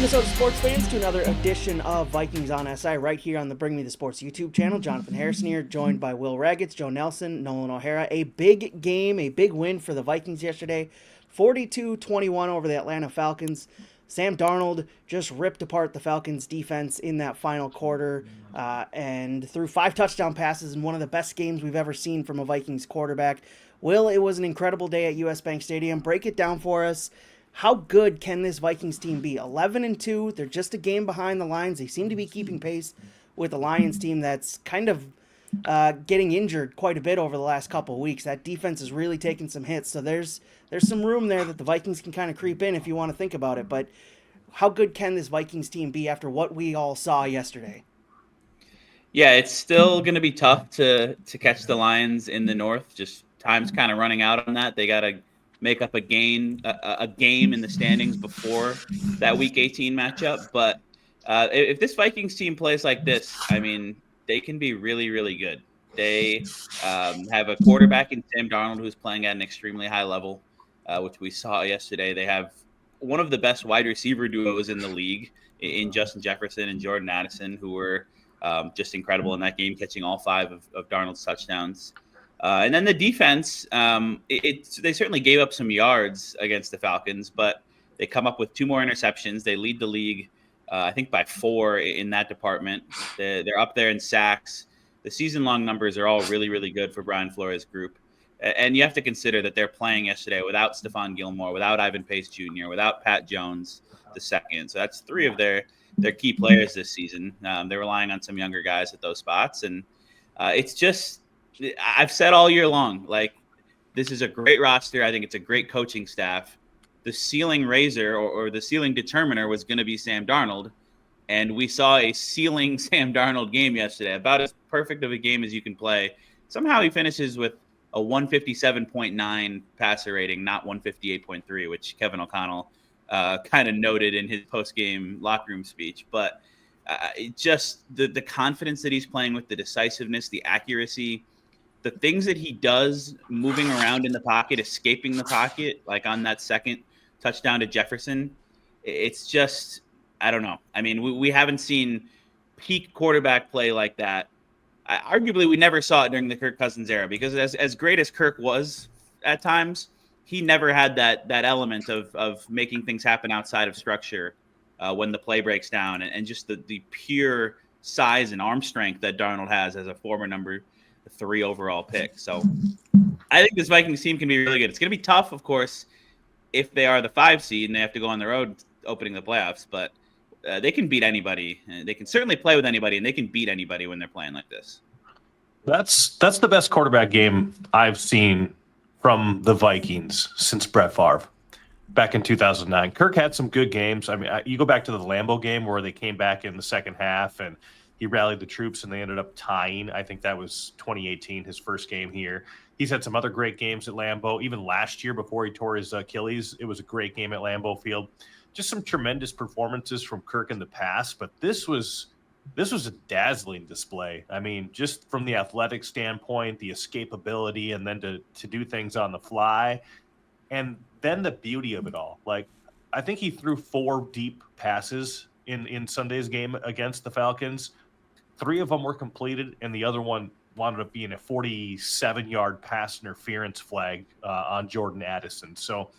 Minnesota sports fans, to another edition of Vikings on SI right here on the Bring Me the Sports YouTube channel. Jonathan Harrison here, joined by Will Ragatz, Joe Nelson, Nolan O'Hara. A big game, a big win for the Vikings yesterday, 42-21 over the Atlanta Falcons. Sam Darnold just ripped apart the Falcons defense in that final quarter and threw 5 touchdown passes in one of the best games we've ever seen from a Vikings quarterback. Will, it was an incredible day at US Bank Stadium. Break it down for us. How good can this Vikings team be? 11-2. They're just a game behind the Lions. They seem to be keeping pace with the Lions team that's kind of getting injured quite a bit over the last couple of weeks. That defense is really taking some hits. So there's some room there that the Vikings can kind of creep in if you want to think about it. But how good can this Vikings team be after what we all saw yesterday? Yeah, it's still going to be tough to catch the Lions in the North. Just time's kind of running out on that. They got to make up a game in the standings before that Week 18 matchup. But if this Vikings team plays like this, I mean, they can be really, really good. They have a quarterback in Sam Darnold who's playing at an extremely high level, which we saw yesterday. They have one of the best wide receiver duos in the league in Justin Jefferson and Jordan Addison, who were just incredible in that game, catching all 5 of Darnold's touchdowns. And then the defense, they certainly gave up some yards against the Falcons, but they come up with 2 more interceptions. They lead the league, I think, by 4 in that department. They're up there in sacks. The season-long numbers are all really, really good for Brian Flores' group. And you have to consider that they're playing yesterday without Stephon Gilmore, without Ivan Pace Jr., without Pat Jones II. So that's 3 of their key players this season. They're relying on some younger guys at those spots. And it's just – I've said all year long, like, this is a great roster. I think it's a great coaching staff. The ceiling raiser or the ceiling determiner was going to be Sam Darnold. And we saw a ceiling Sam Darnold game yesterday, about as perfect of a game as you can play. Somehow he finishes with a 157.9 passer rating, not 158.3, which Kevin O'Connell kind of noted in his post-game locker room speech. But just the confidence that he's playing with, the decisiveness, the accuracy, the things that he does moving around in the pocket, escaping the pocket, like on that second touchdown to Jefferson, it's just, I don't know. I mean, we haven't seen peak quarterback play like that. Arguably, we never saw it during the Kirk Cousins era, because as great as Kirk was at times, he never had that element of making things happen outside of structure when the play breaks down, and just the pure size and arm strength that Darnold has as a former number 3 overall pick. So I think this Vikings team can be really good. It's going to be tough, of course, if they are the 5 seed and they have to go on the road opening the playoffs, but they can beat anybody. They can certainly play with anybody, and they can beat anybody when they're playing like this. That's the best quarterback game I've seen from the Vikings since Brett Favre back in 2009. Kirk had some good games. I mean, you go back to the Lambeau game where they came back in the second half and he rallied the troops and they ended up tying. I think that was 2018, his first game here. He's had some other great games at Lambeau. Even last year before he tore his Achilles, it was a great game at Lambeau Field. Just some tremendous performances from Kirk in the past, but this was a dazzling display. I mean, just from the athletic standpoint, the escapability, and then to do things on the fly, and then the beauty of it all. Like, I think he threw 4 deep passes in Sunday's game against the Falcons. 3 of them were completed, and the other one wound up being a 47-yard pass interference flag on Jordan Addison. So,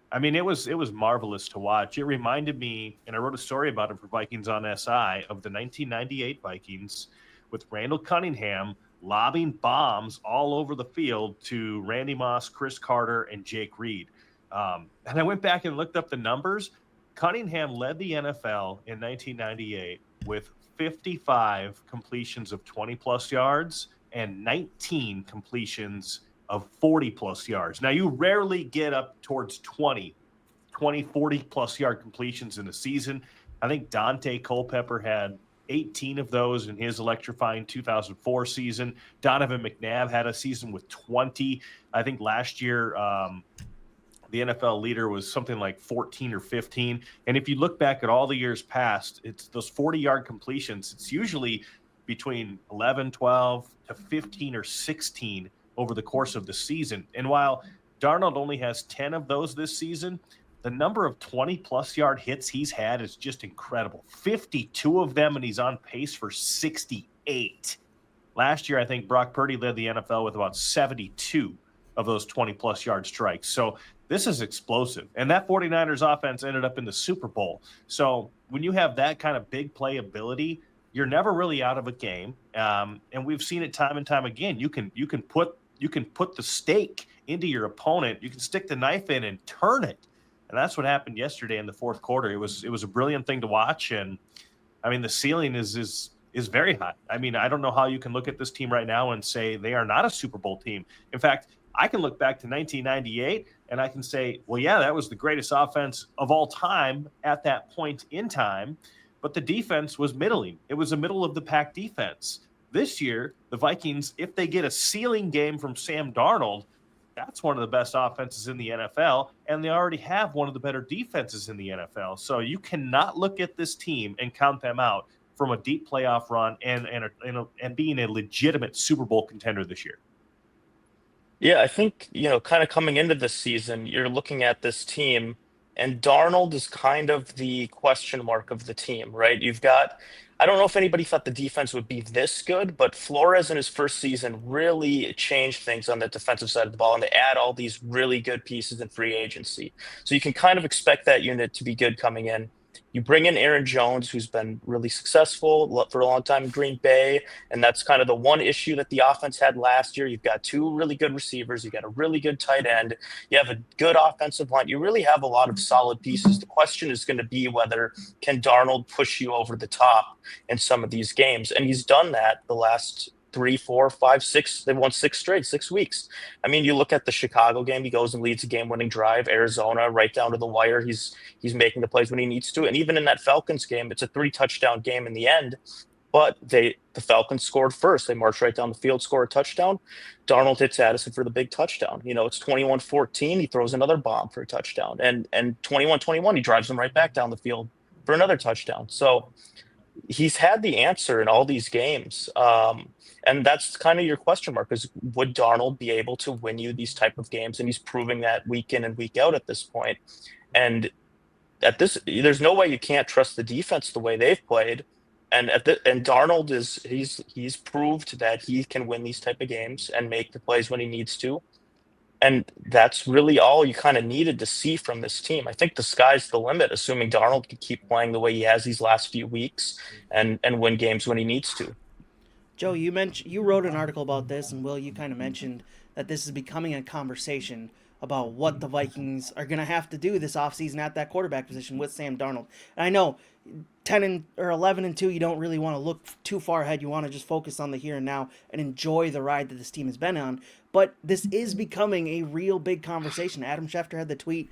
I mean, it was marvelous to watch. It reminded me, and I wrote a story about it for Vikings on SI, of the 1998 Vikings with Randall Cunningham lobbing bombs all over the field to Randy Moss, Chris Carter, and Jake Reed. And I went back and looked up the numbers. Cunningham led the NFL in 1998 with 55 completions of 20-plus yards and 19 completions of 40-plus yards. Now, you rarely get up towards 20, 40-plus yard completions in a season. I think Dante Culpepper had 18 of those in his electrifying 2004 season. Donovan McNabb had a season with 20. I think last year the NFL leader was something like 14 or 15. And if you look back at all the years past, it's those 40-yard completions. It's usually between 11, 12 to 15 or 16 over the course of the season. And while Darnold only has 10 of those this season, the number of 20-plus yard hits he's had is just incredible. 52 of them, and he's on pace for 68. Last year, I think Brock Purdy led the NFL with about 72 of those 20-plus yard strikes. So this is explosive. And that 49ers offense ended up in the Super Bowl. So when you have that kind of big play ability, you're never really out of a game. And we've seen it time and time again. You can put the stake into your opponent. You can stick the knife in and turn it. And that's what happened yesterday in the fourth quarter. It was a brilliant thing to watch. And I mean, the ceiling is very high. I mean, I don't know how you can look at this team right now and say they are not a Super Bowl team. In fact, I can look back to 1998 and I can say, well, yeah, that was the greatest offense of all time at that point in time. But the defense was middling. It was a middle of the pack defense. This year, the Vikings, if they get a ceiling game from Sam Darnold, that's one of the best offenses in the NFL, and they already have one of the better defenses in the NFL. So you cannot look at this team and count them out from a deep playoff run and being a legitimate Super Bowl contender this year. Yeah, I think, kind of coming into this season, you're looking at this team, and Darnold is kind of the question mark of the team, right? I don't know if anybody thought the defense would be this good, but Flores in his first season really changed things on the defensive side of the ball, and they add all these really good pieces in free agency. So you can kind of expect that unit to be good coming in. You bring in Aaron Jones, who's been really successful for a long time in Green Bay, and that's kind of the one issue that the offense had last year. You've got two really good receivers. You've got a really good tight end. You have a good offensive line. You really have a lot of solid pieces. The question is going to be whether can Darnold push you over the top in some of these games, and he's done that the last 3, 4, 5, 6. They've won 6 straight, 6 weeks. I mean, you look at the Chicago game, he goes and leads a game-winning drive. Arizona, right down to the wire, he's making the plays when he needs to. And even in that Falcons game, it's a 3-touchdown game in the end. But the Falcons scored first. They marched right down the field, score a touchdown. Darnold hits Addison for the big touchdown. It's 21-14. He throws another bomb for a touchdown. And 21-21, he drives them right back down the field for another touchdown. So he's had the answer in all these games. And that's kind of your question mark, is would Darnold be able to win you these type of games? And he's proving that week in and week out at this point. And there's no way you can't trust the defense the way they've played. And Darnold he's proved that he can win these type of games and make the plays when he needs to. And that's really all you kind of needed to see from this team. I think the sky's the limit, assuming Darnold can keep playing the way he has these last few weeks and win games when he needs to. Joe, you wrote an article about this, and Will, you kind of mentioned that this is becoming a conversation about what the Vikings are going to have to do this offseason at that quarterback position with Sam Darnold. And I know 11-2, you don't really want to look too far ahead. You want to just focus on the here and now and enjoy the ride that this team has been on. But this is becoming a real big conversation. Adam Schefter had the tweet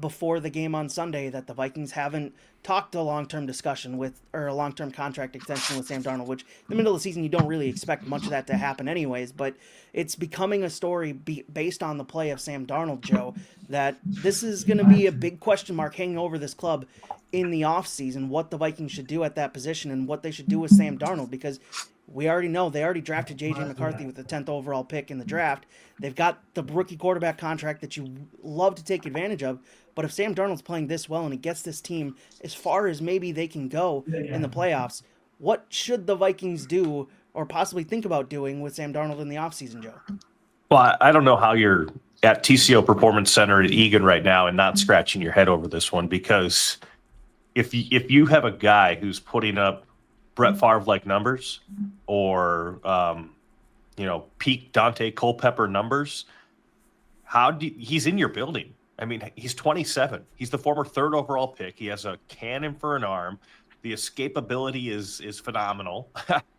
before the game on Sunday that the Vikings haven't talked a long-term discussion or a long-term contract extension with Sam Darnold, which in the middle of the season you don't really expect much of that to happen anyways, but it's becoming a story based on the play of Sam Darnold, Joe, that this is going to be a big question mark hanging over this club in the offseason, what the Vikings should do at that position and what they should do with Sam Darnold, because we already know they already drafted J.J. McCarthy with the 10th overall pick in the draft. They've got the rookie quarterback contract that you love to take advantage of. But if Sam Darnold's playing this well and he gets this team as far as maybe they can go in the playoffs, what should the Vikings do or possibly think about doing with Sam Darnold in the offseason, Joe? Well, I don't know how you're at TCO Performance Center at Egan right now and not scratching your head over this one, because if you have a guy who's putting up Brett Favre-like numbers or, peak Dante Culpepper numbers, he's in your building. I mean, he's 27. He's the former 3rd overall pick. He has a cannon for an arm. The escapability is phenomenal.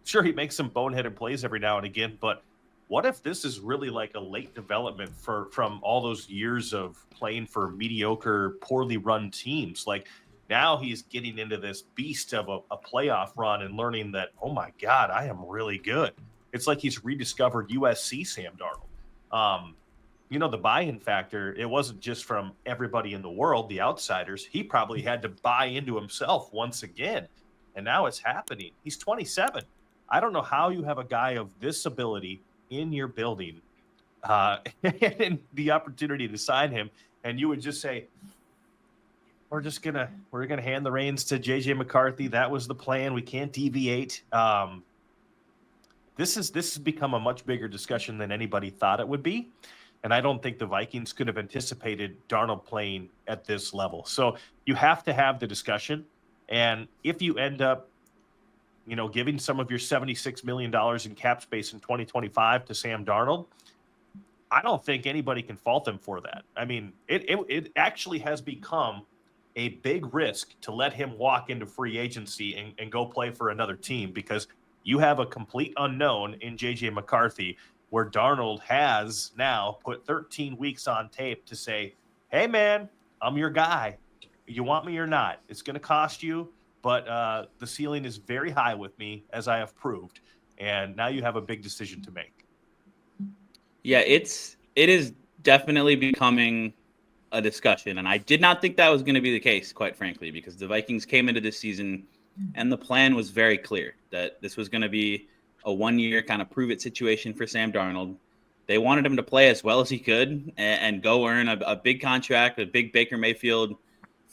Sure, he makes some boneheaded plays every now and again, but what if this is really like a late development from all those years of playing for mediocre, poorly run teams? Like, now he's getting into this beast of a playoff run and learning that, oh my God, I am really good. It's like he's rediscovered USC Sam Darnold. The buy-in factor, it wasn't just from everybody in the world, the outsiders. He probably had to buy into himself once again. And now it's happening. He's 27. I don't know how you have a guy of this ability in your building and the opportunity to sign him, and you would just say, we're gonna hand the reins to JJ McCarthy. That was the plan. We can't deviate. This has become a much bigger discussion than anybody thought it would be. And I don't think the Vikings could have anticipated Darnold playing at this level. So you have to have the discussion. And if you end up, giving some of your $76 million in cap space in 2025 to Sam Darnold, I don't think anybody can fault them for that. I mean, it actually has become a big risk to let him walk into free agency and go play for another team, because you have a complete unknown in JJ McCarthy, where Darnold has now put 13 weeks on tape to say, hey, man, I'm your guy. You want me or not? It's going to cost you, but the ceiling is very high with me, as I have proved. And now you have a big decision to make. Yeah, it is definitely becoming a discussion. And I did not think that was going to be the case, quite frankly, because the Vikings came into this season and the plan was very clear that this was going to be a one-year kind of prove-it situation for Sam Darnold. They wanted him to play as well as he could and go earn a big contract, a big Baker Mayfield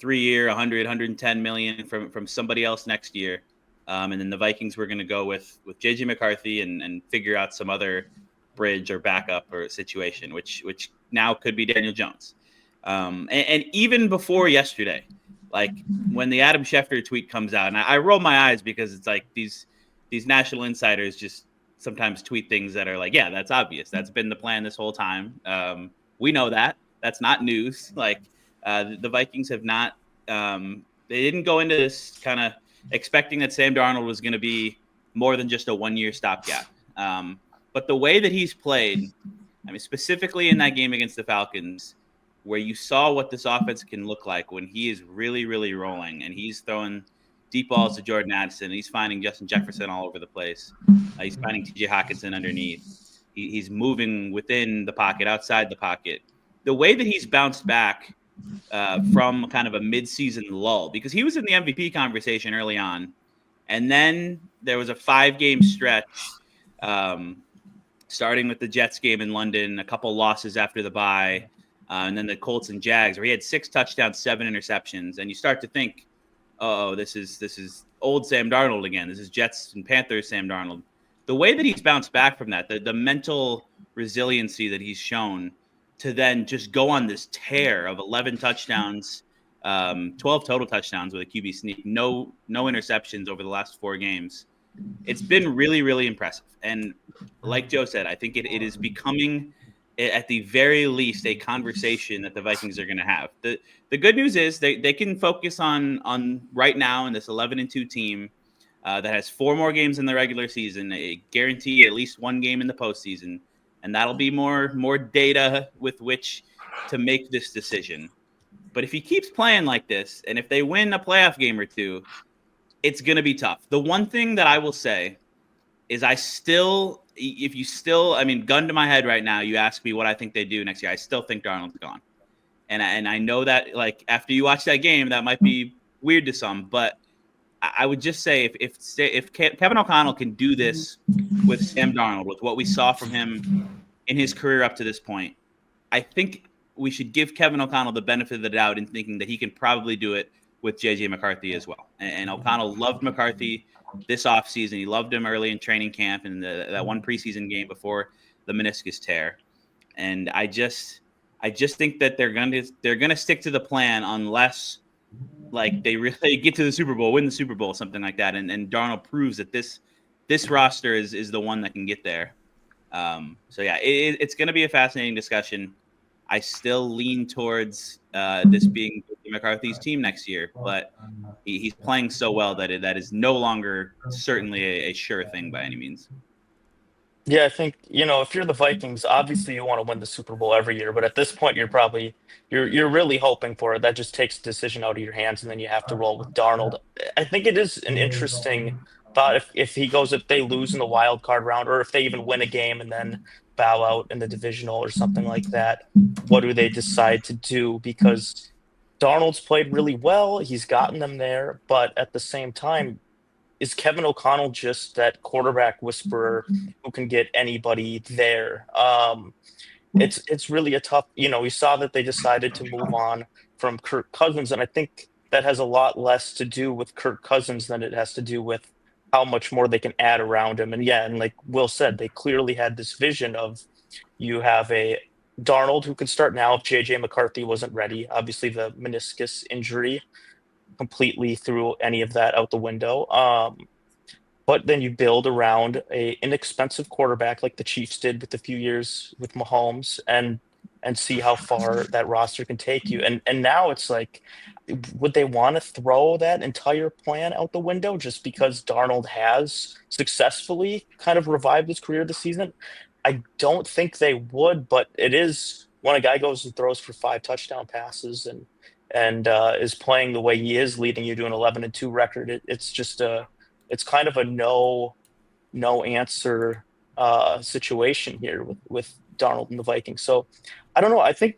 3-year, 110 million from somebody else next year. And then the Vikings were going to go with JJ McCarthy and figure out some other bridge or backup or situation, which now could be Daniel Jones. And even before yesterday, like when the Adam Schefter tweet comes out, and I roll my eyes because it's like these national insiders just sometimes tweet things that are like, yeah, that's obvious. That's been the plan this whole time. We know that. That's not news. Like the Vikings have not they didn't go into this kind of expecting that Sam Darnold was going to be more than just a one-year stopgap. But the way that he's played, I mean, specifically in that game against the Falcons, where you saw what this offense can look like when he is really, really rolling and he's throwing deep balls to Jordan Addison. He's finding Justin Jefferson all over the place. He's finding TJ Hockenson underneath. He's moving within the pocket, outside the pocket. The way that he's bounced back from kind of a mid-season lull, because he was in the MVP conversation early on, and then there was a 5-game stretch starting with the Jets game in London, a couple losses after the bye, and then the Colts and Jags, where he had 6 touchdowns, 7 interceptions. And you start to think, oh, this is old Sam Darnold again. This is Jets and Panthers Sam Darnold. The way that he's bounced back from that, the mental resiliency that he's shown to then just go on this tear of 11 touchdowns, 12 total touchdowns with a QB sneak, no interceptions over the last 4 games. It's been really, really impressive. And like Joe said, I think it is becoming, at the very least, a conversation that the Vikings are going to have. The good news is they can focus on right now in this 11-2 team that has 4 more games in the regular season, they guarantee at least 1 game in the postseason, and that'll be more data with which to make this decision. But if he keeps playing like this, and if they win a playoff game or 2, it's going to be tough. The one thing that I will say is gun to my head right now, you ask me what I think they do next year, I still think Darnold's gone. And I know that, like, after you watch that game, that might be weird to some, but I would just say if Kevin O'Connell can do this with Sam Darnold, with what we saw from him in his career up to this point, I think we should give Kevin O'Connell the benefit of the doubt in thinking that he can probably do it with JJ McCarthy as well. And O'Connell loved McCarthy this offseason. He loved him early in training camp and that one preseason game before the meniscus tear. And I just think that they're gonna stick to the plan unless, like, they really get to the Super Bowl, win the Super Bowl, something like that. And Darnold proves that this roster is the one that can get there. So yeah, it's going to be a fascinating discussion. I still lean towards this being McCarthy's team next year, but he's playing so well that is no longer certainly a sure thing by any means. Yeah, I think, if you're the Vikings, obviously you want to win the Super Bowl every year, but at this point you're really hoping for it. That just takes the decision out of your hands, and then you have to roll with Darnold. I think it is an interesting thought if they lose in the wild card round, or if they even win a game and then bow out in the divisional or something like that. What do they decide to do? Because Darnold's played really well, he's gotten them there, but at the same time, is Kevin O'Connell just that quarterback whisperer who can get anybody there? It's really a tough, we saw that they decided to move on from Kirk Cousins, and I think that has a lot less to do with Kirk Cousins than it has to do with how much more they can add around him. And yeah, and like Will said, they clearly had this vision of you have a Darnold who could start now if JJ McCarthy wasn't ready. Obviously, the meniscus injury completely threw any of that out the window. But then you build around a inexpensive quarterback like the Chiefs did with a few years with Mahomes, and see how far that roster can take you. And now it's like, would they want to throw that entire plan out the window just because Darnold has successfully kind of revived his career this season? I don't think they would, but it is when a guy goes and throws for 5 touchdown passes and is playing the way he is, leading you to an 11-2 record. It's just it's kind of a no answer situation here with Darnold and the Vikings. So I don't know. I think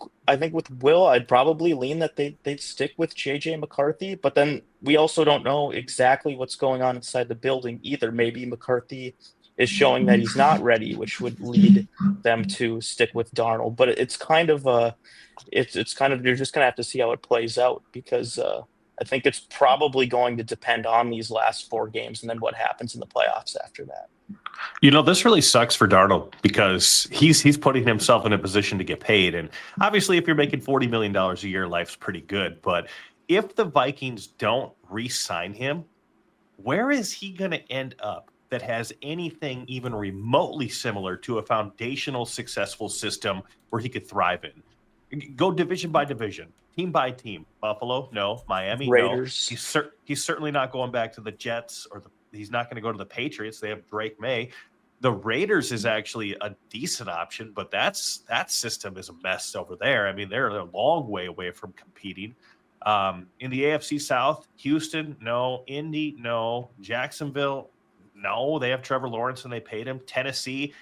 with Will, I'd probably lean that they'd stick with JJ McCarthy, but then we also don't know exactly what's going on inside the building either. Maybe McCarthy is showing that he's not ready, which would lead them to stick with Darnold. But it's kind of it's kind of, you're just gonna have to see how it plays out, because I think it's probably going to depend on these last 4 games and then what happens in the playoffs after that. This really sucks for Darnold because he's putting himself in a position to get paid. And obviously, if you're making $40 million a year, life's pretty good. But if the Vikings don't re-sign him, where is he going to end up that has anything even remotely similar to a foundational successful system where he could thrive in? Go division by division, team by team. Buffalo, no. Miami, Raiders. no. He's certainly not going back to the Jets, or he's not going to go to the Patriots. They have Drake May. The Raiders is actually a decent option, but that system is a mess over there. I mean, they're a long way away from competing. In the AFC South, Houston, no. Indy, no. Jacksonville, no. They have Trevor Lawrence and they paid him. Tennessee,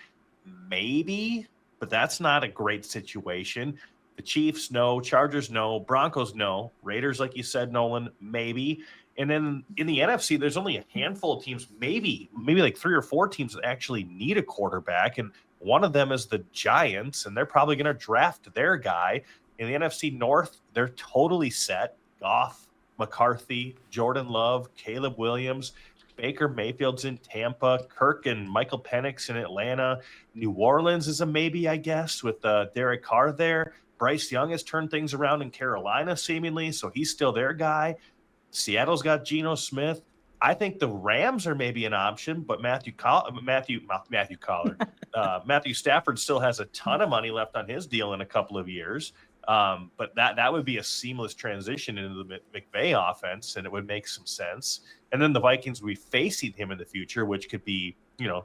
maybe, but that's not a great situation. The Chiefs, no. Chargers, no. Broncos, no. Raiders, like you said, Nolan, maybe. And then in the NFC, there's only a handful of teams, maybe like 3 or 4 teams that actually need a quarterback. And one of them is the Giants, and they're probably going to draft their guy. In the NFC North, they're totally set. Goff, McCarthy, Jordan Love, Caleb Williams, Baker Mayfield's in Tampa, Kirk and Michael Penix in Atlanta. New Orleans is a maybe, I guess, with Derek Carr there. Bryce Young has turned things around in Carolina, seemingly, so he's still their guy. Seattle's got Geno Smith. I think the Rams are maybe an option, but Matthew Stafford still has a ton of money left on his deal in a couple of years. But that would be a seamless transition into the McVay offense, and it would make some sense. And then the Vikings will be facing him in the future, which could be,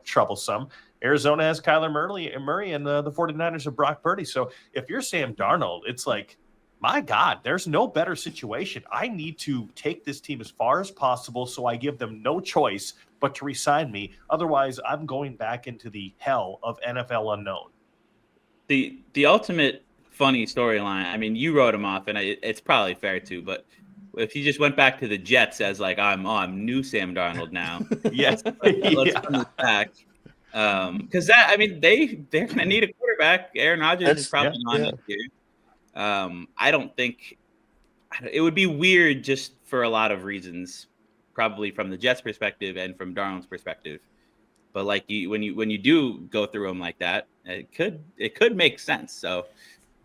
troublesome. Arizona has Kyler Murray, and the 49ers have Brock Purdy. So if you're Sam Darnold, it's like, my God, there's no better situation. I need to take this team as far as possible, so I give them no choice but to re-sign me. Otherwise, I'm going back into the hell of NFL unknown. The ultimate funny storyline, I mean, you wrote him off, and it's probably fair too, but if he just went back to the Jets as like, I'm new Sam Darnold now. Yes. Let's run this back. Because they're going to need a quarterback. Aaron Rodgers is probably on this year. I don't think it would be weird just for a lot of reasons, probably from the Jets' perspective and from Darnold's perspective. But like when you do go through them like that, it could make sense. So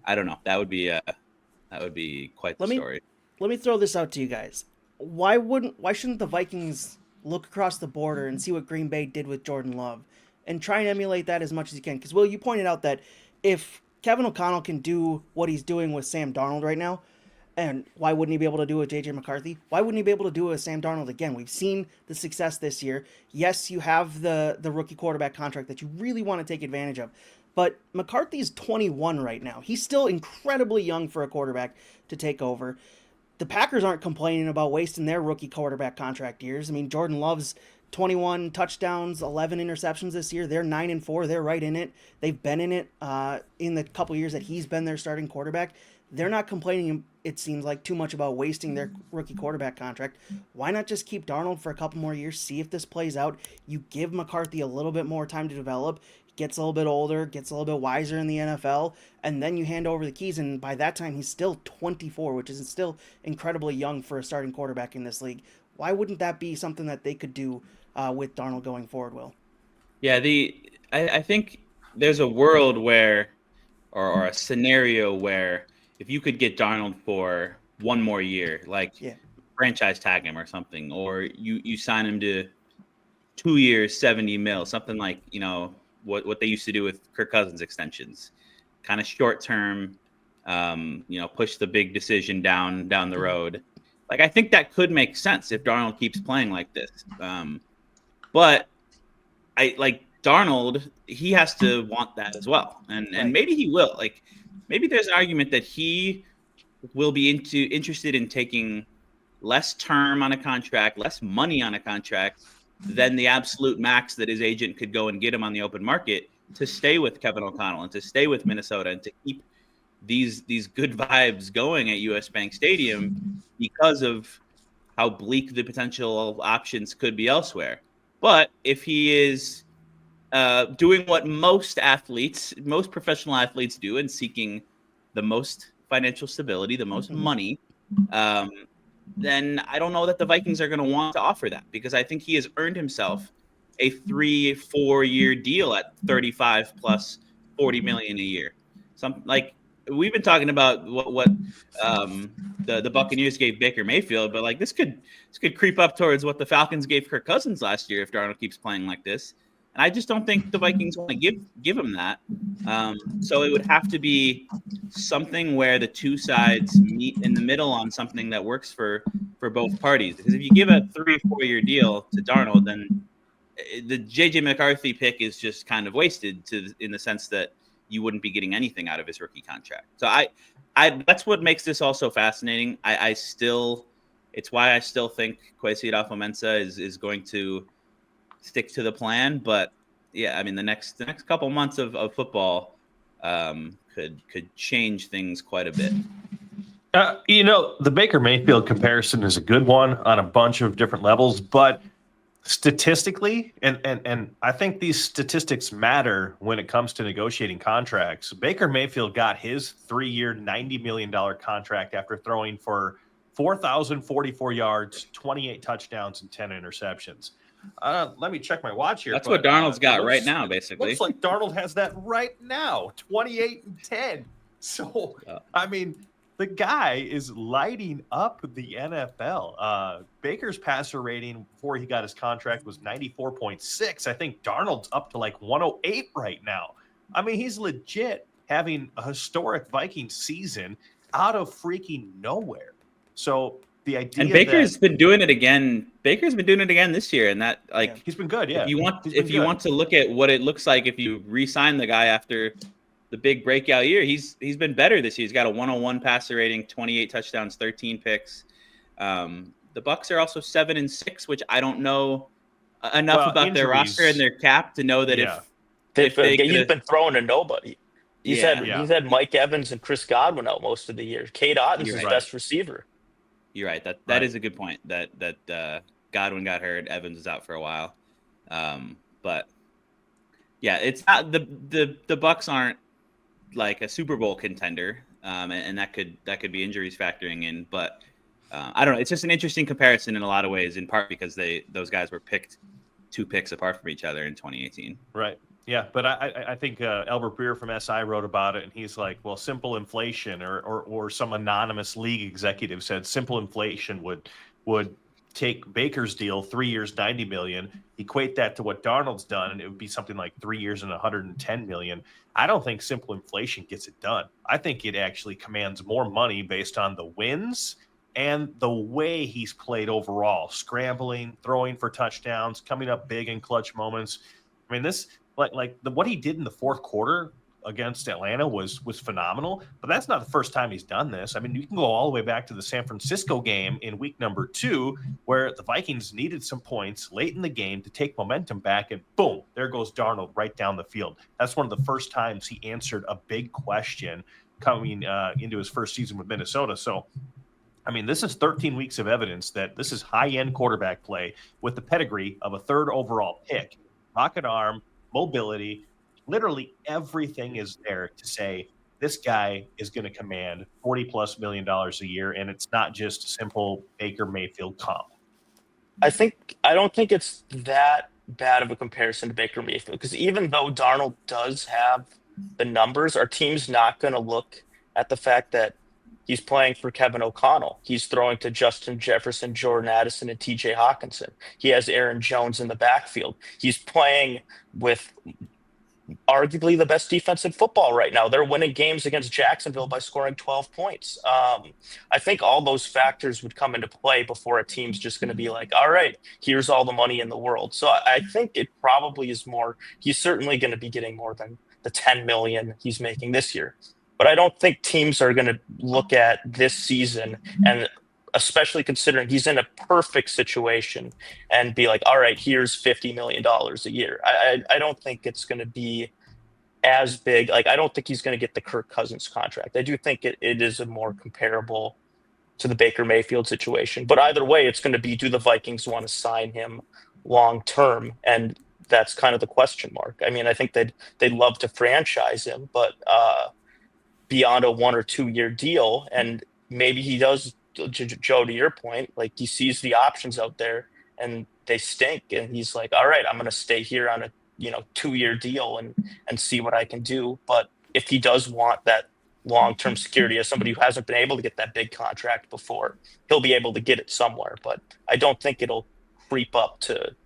I don't know. That would be quite the story. Let me throw this out to you guys. Why shouldn't the Vikings look across the border and see what Green Bay did with Jordan Love and try and emulate that as much as you can? Because, Will, you pointed out that if Kevin O'Connell can do what he's doing with Sam Darnold right now, and why wouldn't he be able to do it with J.J. McCarthy? Why wouldn't he be able to do it with Sam Darnold again? We've seen the success this year. Yes, you have the rookie quarterback contract that you really want to take advantage of, but McCarthy's 21 right now. He's still incredibly young for a quarterback to take over. The Packers aren't complaining about wasting their rookie quarterback contract years. I mean, Jordan Love's 21 touchdowns, 11 interceptions this year. They're 9-4. They're right in it. They've been in it in the couple years that he's been their starting quarterback. They're not complaining, it seems like, too much about wasting their rookie quarterback contract. Why not just keep Darnold for a couple more years, see if this plays out? You give McCarthy a little bit more time to develop. gets a little bit older, gets a little bit wiser in the NFL, and then you hand over the keys, and by that time he's still 24, which is still incredibly young for a starting quarterback in this league. Why wouldn't that be something that they could do with Darnold going forward, Will? Yeah, I think there's a world where, or a scenario where, if you could get Darnold for one more year, like Yeah. franchise tag him or something, or you sign him to 2 years, 70 mil, something like, what they used to do with Kirk Cousins extensions, kind of short term, push the big decision down the road. Like, I think that could make sense if Darnold keeps playing like this. But I like Darnold, he has to want that as well. And maybe he will. Like, maybe there's an argument that he will be interested in taking less term on a contract, less money on a contract than the absolute max that his agent could go and get him on the open market to stay with Kevin O'Connell and to stay with Minnesota and to keep these good vibes going at US Bank Stadium, because of how bleak the potential options could be elsewhere. But if he is doing what most professional athletes do, and seeking the most financial stability, the most money, then I don't know that the Vikings are going to want to offer that, because I think he has earned himself a 3-4 year deal at 35 plus 40 million a year. Like, we've been talking about what the Buccaneers gave Baker Mayfield, but like this could creep up towards what the Falcons gave Kirk Cousins last year if Darnold keeps playing like this. And I just don't think the Vikings want to give him that. So it would have to be something where the two sides meet in the middle on something that works for both parties. Because if you give a 3-4 year deal to Darnold, then the JJ McCarthy pick is just kind of wasted in the sense that you wouldn't be getting anything out of his rookie contract. So I that's what makes this all so fascinating. It's why I still think Kwesi Adofo-Mensah is going to stick to the plan. But yeah, I mean, the next couple months of football could change things quite a bit. The Baker Mayfield comparison is a good one on a bunch of different levels, but statistically, and I think these statistics matter when it comes to negotiating contracts. Baker Mayfield got his 3-year, $90 million contract after throwing for 4,044 yards, 28 touchdowns, and 10 interceptions. Let me check my watch here. That's what Darnold's got right now, basically. Looks like Darnold has that right now, 28 and 10. So, I mean, the guy is lighting up the NFL. Baker's passer rating before he got his contract was 94.6. I think Darnold's up to like 108 right now. I mean, he's legit having a historic Vikings season out of freaking nowhere. So the idea, and Baker's been doing it again. Baker's been doing it again this year, and that he's been good. Yeah, if you want to look at what it looks like if you re-sign the guy after the big breakout year, he's been better this year. He's got a 101 passer rating, 28 touchdowns, 13 picks. The Bucs are also 7-6, which I don't know enough about injuries, their roster and their cap to know that if he's been throwing to nobody. He's had Mike Evans and Chris Godwin out most of the year. Cade Otton's his best receiver. You're right. That is a good point. That Godwin got hurt, Evans is out for a while. But yeah, it's not the Bucs aren't like a Super Bowl contender, and that could be injuries factoring in. But I don't know. It's just an interesting comparison in a lot of ways, in part because those guys were picked 2 picks apart from each other in 2018. Right. Yeah, but I think Albert Breer from SI wrote about it, and he's like, well, simple inflation, or some anonymous league executive said simple inflation would take Baker's deal, 3 years, $90 million, equate that to what Darnold's done, and it would be something like 3 years and $110 million. I don't think simple inflation gets it done. I think it actually commands more money based on the wins and the way he's played overall, scrambling, throwing for touchdowns, coming up big in clutch moments. I mean, this what he did in the fourth quarter against Atlanta was phenomenal, but that's not the first time he's done this. I mean, you can go all the way back to the San Francisco game in week number 2, where the Vikings needed some points late in the game to take momentum back, and boom, there goes Darnold right down the field. That's one of the first times he answered a big question coming into his first season with Minnesota. So, I mean, this is 13 weeks of evidence that this is high-end quarterback play with the pedigree of a 3rd overall pick. Rocket arm, mobility, literally everything is there to say this guy is going to command $40+ million a year, and it's not just a simple Baker Mayfield comp. I don't think it's that bad of a comparison to Baker Mayfield, because even though Darnold does have the numbers, our team's not going to look at the fact that he's playing for Kevin O'Connell. He's throwing to Justin Jefferson, Jordan Addison, and TJ Hawkinson. He has Aaron Jones in the backfield. He's playing with arguably the best defense in football right now. They're winning games against Jacksonville by scoring 12 points. I think all those factors would come into play before a team's just going to be like, all right, here's all the money in the world. So I think it probably is more. He's certainly going to be getting more than the 10 million he's making this year. But I don't think teams are going to look at this season, and especially considering he's in a perfect situation, and be like, all right, here's $50 million a year. I don't think it's going to be as big. Like, I don't think he's going to get the Kirk Cousins contract. I do think it is a more comparable to the Baker Mayfield situation. But either way, it's going to be, do the Vikings want to sign him long term? And that's kind of the question mark. I mean, I think they'd love to franchise him, but beyond a 1 or 2 year deal, and maybe he does, Joe, to your point, like he sees the options out there and they stink, and he's like, all right, I'm going to stay here on a 2 year deal and see what I can do. But if he does want that long-term security as somebody who hasn't been able to get that big contract before, he'll be able to get it somewhere. But I don't think it'll creep up to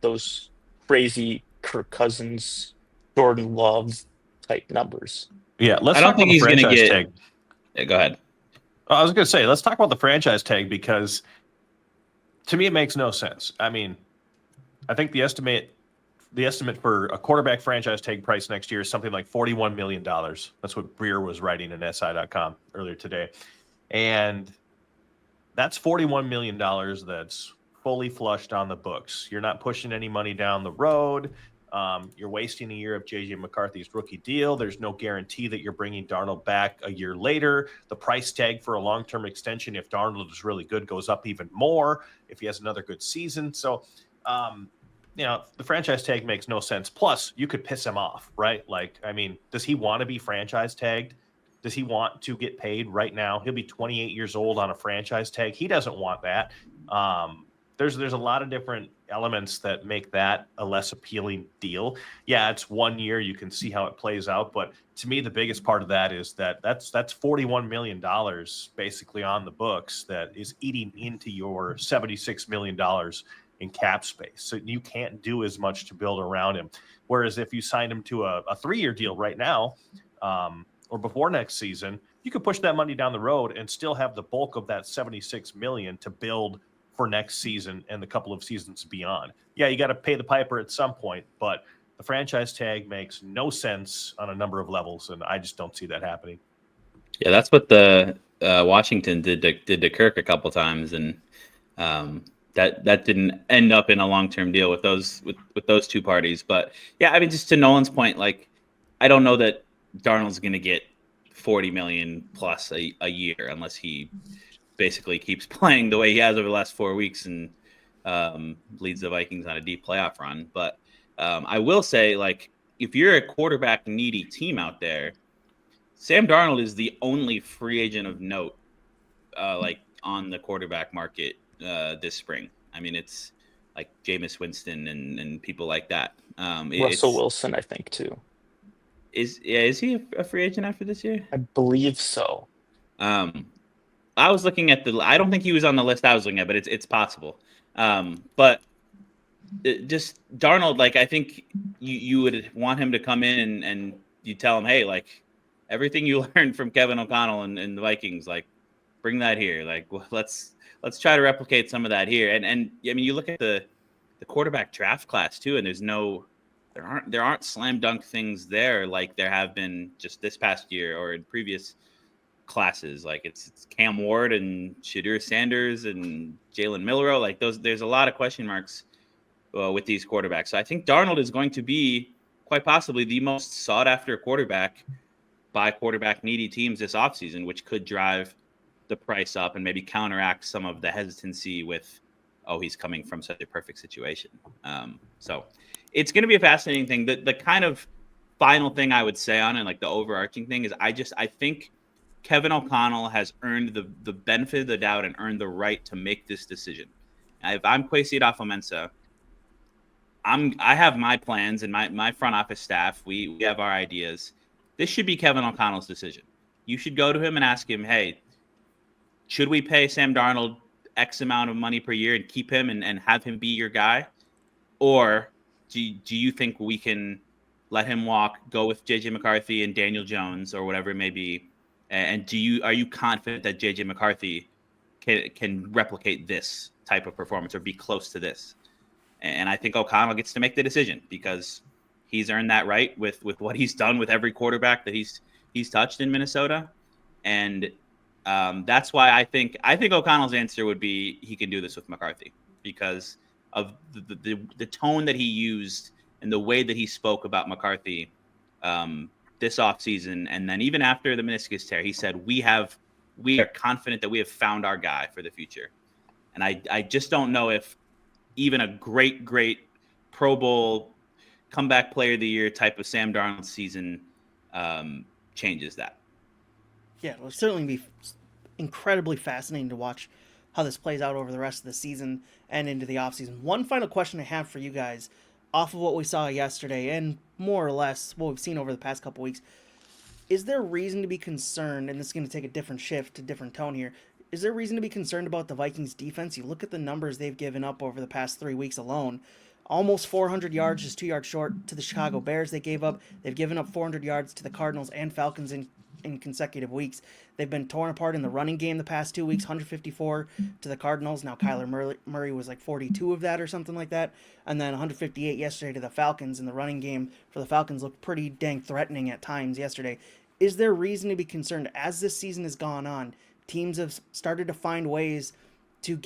those crazy Kirk Cousins, Jordan Love type numbers. Yeah, I don't think he's going to get. Yeah, go ahead. I was going to say, let's talk about the franchise tag, because to me it makes no sense. I mean, I think the estimate for a quarterback franchise tag price next year is something like $41 million. That's what Breer was writing in SI.com earlier today. And that's $41 million that's fully flushed on the books. You're not pushing any money down the road. You're wasting a year of J.J. McCarthy's rookie deal. There's no guarantee that you're bringing Darnold back a year later. The price tag for a long-term extension, if Darnold is really good, goes up even more if he has another good season. So, the franchise tag makes no sense. Plus, you could piss him off, right? Like, I mean, does he want to be franchise tagged? Does he want to get paid right now? He'll be 28 years old on a franchise tag. He doesn't want that. There's a lot of different elements that make that a less appealing deal. Yeah, it's 1 year. You can see how it plays out. But to me, the biggest part of that is that's $41 million basically on the books that is eating into your $76 million in cap space. So you can't do as much to build around him. Whereas if you signed him to a 3-year deal right now, or before next season, you could push that money down the road and still have the bulk of that $76 million to build for next season and the couple of seasons beyond. Yeah, you got to pay the piper at some point, but the franchise tag makes no sense on a number of levels, and I just don't see that happening. Yeah, that's what the Washington did to Kirk a couple times, and that didn't end up in a long-term deal with those two parties. But yeah, I mean, just to Nolan's point, like, I don't know that Darnold's going to get $40 million plus a year unless he basically keeps playing the way he has over the last 4 weeks and leads the Vikings on a deep playoff run. But I will say, like, if you're a quarterback needy team out there, Sam Darnold is the only free agent of note, like, on the quarterback market this spring. I mean, it's like Jameis Winston and people like that. Russell Wilson, I think, too. Is he a free agent after this year? I believe so. I was looking at I don't think he was on the list I was looking at, but it's possible. But just Darnold, like, I think you would want him to come in and you tell him, hey, like, everything you learned from Kevin O'Connell and the Vikings, like, bring that here. Like, let's try to replicate some of that here. And I mean, you look at the quarterback draft class too, and there aren't slam dunk things there like there have been just this past year or in previous classes. Like, it's Cam Ward and Shadur Sanders and Jalen Milroe. Like, there's a lot of question marks with these quarterbacks. So I think Darnold is going to be quite possibly the most sought after quarterback by quarterback needy teams this offseason, which could drive the price up and maybe counteract some of the hesitancy with, oh, he's coming from such a perfect situation. So it's going to be a fascinating thing. The kind of final thing I would say on it, like the overarching thing, is I think Kevin O'Connell has earned the benefit of the doubt and earned the right to make this decision. If I'm Kwesi Adofo-Mensah, I have my plans and my front office staff. We have our ideas. This should be Kevin O'Connell's decision. You should go to him and ask him, hey, should we pay Sam Darnold X amount of money per year and keep him and have him be your guy? Or do you think we can let him walk, go with J.J. McCarthy and Daniel Jones or whatever it may be? And are you confident that J.J. McCarthy can replicate this type of performance or be close to this? And I think O'Connell gets to make the decision because he's earned that right with what he's done with every quarterback that he's touched in Minnesota. And that's why I think O'Connell's answer would be he can do this with McCarthy because of the tone that he used and the way that he spoke about McCarthy this offseason. And then even after the meniscus tear, he said, we are confident that we have found our guy for the future. And I just don't know if even a great Pro Bowl comeback player of the year type of Sam Darnold season changes that. Yeah, it'll certainly be incredibly fascinating to watch how this plays out over the rest of the season and into the offseason. One final question I have for you guys off of what we saw yesterday and more or less what we've seen over the past couple weeks. Is there reason to be concerned, and this is going to take a different shift, a different tone here, is there reason to be concerned about the Vikings defense? You look at the numbers they've given up over the past 3 weeks alone. Almost 400 yards, just 2 yards short to the Chicago Bears they gave up. They've given up 400 yards to the Cardinals and Falcons in consecutive weeks. They've been torn apart in the running game the past 2 weeks, 154 to the Cardinals. Now Kyler Murray was like 42 of that or something like that. And then 158 yesterday to the Falcons. And the running game for the Falcons looked pretty dang threatening at times yesterday. Is there reason to be concerned as this season has gone on? Teams have started to find ways to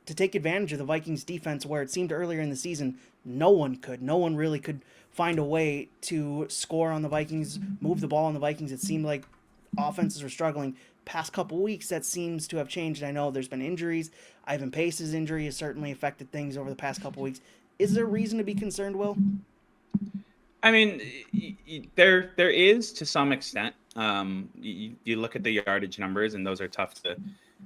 take advantage of the Vikings defense where it seemed earlier in the season no one really could find a way to score on the Vikings, move the ball on the Vikings. It seemed like offenses were struggling. Past couple weeks that seems to have changed. I know there's been injuries. Ivan Pace's injury has certainly affected things over the past couple weeks. Is there reason to be concerned, Will? I mean, there is to some extent. You look at the yardage numbers, and those are tough to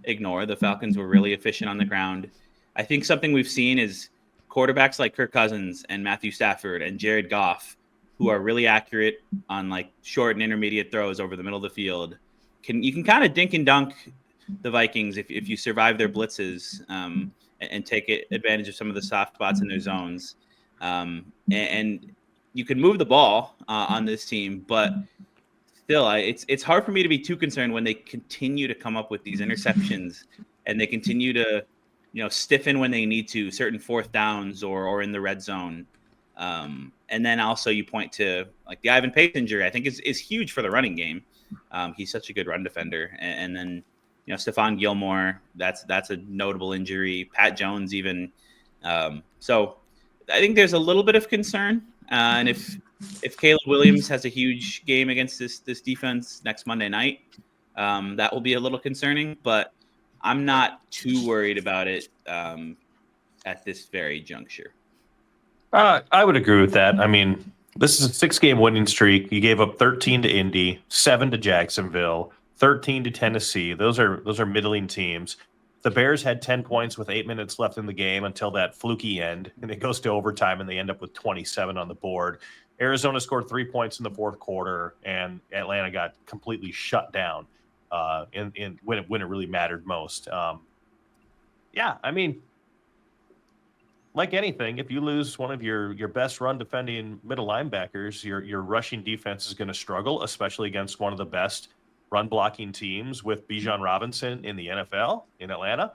ignore. The Falcons were really efficient on the ground. I think something we've seen is quarterbacks like Kirk Cousins and Matthew Stafford and Jared Goff, who are really accurate on like short and intermediate throws over the middle of the field. You can kind of dink and dunk the Vikings if you survive their blitzes and take advantage of some of the soft spots in their zones. And you can move the ball on this team, but still, it's hard for me to be too concerned when they continue to come up with these interceptions and they continue to, stiffen when they need to, certain fourth downs or in the red zone. And then also you point to like the Ivan Pace injury, I think is huge for the running game. He's such a good run defender. And then, Stephon Gilmore, that's a notable injury. Pat Jones even. So I think there's a little bit of concern. And if Caleb Williams has a huge game against this defense next Monday night, that will be a little concerning. But I'm not too worried about it at this very juncture. I would agree with that. I mean, this is a 6-game winning streak. You gave up 13 to Indy, 7 to Jacksonville, 13 to Tennessee. Those are middling teams. The Bears had 10 points with 8 minutes left in the game until that fluky end, and it goes to overtime, and they end up with 27 on the board. Arizona scored 3 points in the fourth quarter, and Atlanta got completely shut down when it really mattered most. Yeah, I mean, like anything, if you lose one of your best run defending middle linebackers, your rushing defense is going to struggle, especially against one of the best run blocking teams with Bijan Robinson in the NFL in Atlanta.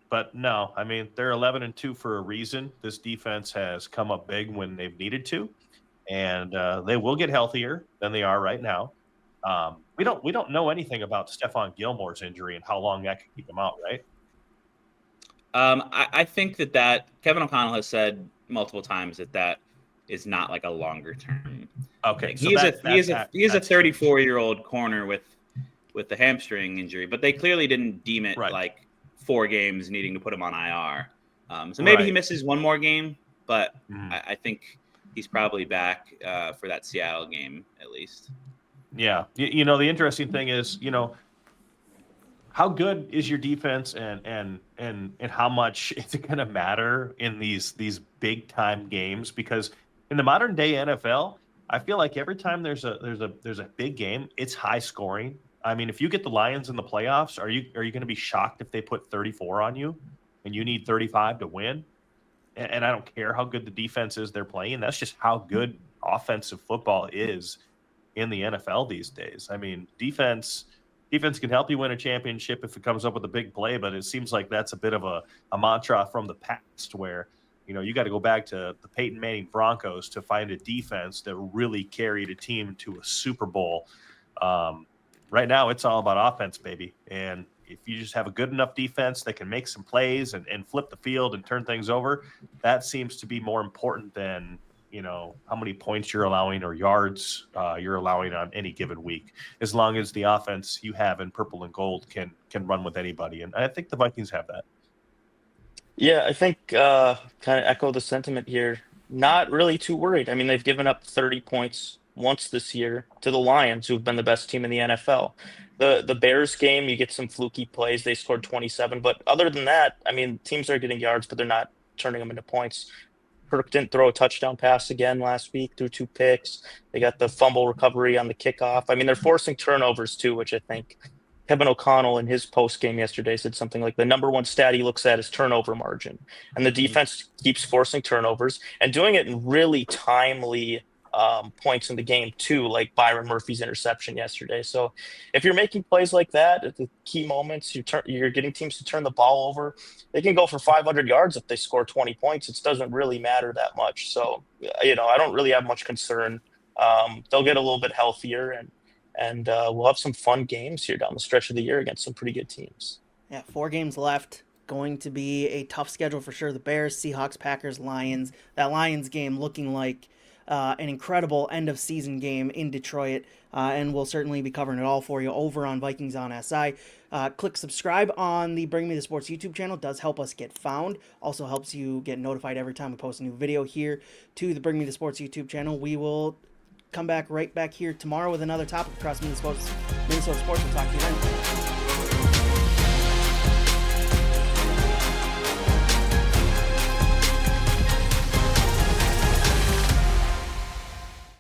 But no, I mean, they're 11-2 for a reason. This defense has come up big when they've needed to, and they will get healthier than they are right now. We don't know anything about Stephon Gilmore's injury and how long that could keep him out, right? I think that Kevin O'Connell has said multiple times that is not like a longer term. Okay, he is a 34-year-old corner with the hamstring injury, but they clearly didn't deem it like 4 games needing to put him on IR. So maybe he misses one more game, but I think he's probably back for that Seattle game at least. Yeah. The interesting thing is, how good is your defense and how much is it going to matter in these big time games? Because in the modern day NFL, I feel like every time there's a big game, it's high scoring. I mean, if you get the Lions in the playoffs, are you going to be shocked if they put 34 on you and you need 35 to win? And I don't care how good the defense is they're playing. That's just how good offensive football is in the NFL these days. I mean, defense can help you win a championship if it comes up with a big play, but it seems like that's a bit of a mantra from the past where, you got to go back to the Peyton Manning Broncos to find a defense that really carried a team to a Super Bowl. Right now, it's all about offense, baby. And if you just have a good enough defense that can make some plays and flip the field and turn things over, that seems to be more important than, how many points you're allowing or yards you're allowing on any given week, as long as the offense you have in purple and gold can run with anybody. And I think the Vikings have that. Yeah, I think kind of echo the sentiment here. Not really too worried. I mean, they've given up 30 points once this year to the Lions, who've been the best team in the NFL. The Bears game, you get some fluky plays. They scored 27. But other than that, I mean, teams are getting yards, but they're not turning them into points. Kirk didn't throw a touchdown pass again last week, threw 2 picks. They got the fumble recovery on the kickoff. I mean, they're forcing turnovers too, which I think Kevin O'Connell in his post game yesterday said something like the number one stat he looks at is turnover margin. And the defense keeps forcing turnovers and doing it in really timely points in the game too, like Byron Murphy's interception yesterday. So if you're making plays like that at the key moments, you're getting teams to turn the ball over. They can go for 500 yards if they score 20 points. It doesn't really matter that much. So, I don't really have much concern. They'll get a little bit healthier and we'll have some fun games here down the stretch of the year against some pretty good teams. Yeah, 4 games left. Going to be a tough schedule for sure. The Bears, Seahawks, Packers, Lions. That Lions game looking like an incredible end-of-season game in Detroit, and we'll certainly be covering it all for you over on Vikings on SI. Click subscribe on the Bring Me the Sports YouTube channel. It does help us get found. Also helps you get notified every time we post a new video here to the Bring Me the Sports YouTube channel. We will come back right back here tomorrow with another topic across Minnesota Sports. We'll talk to you then.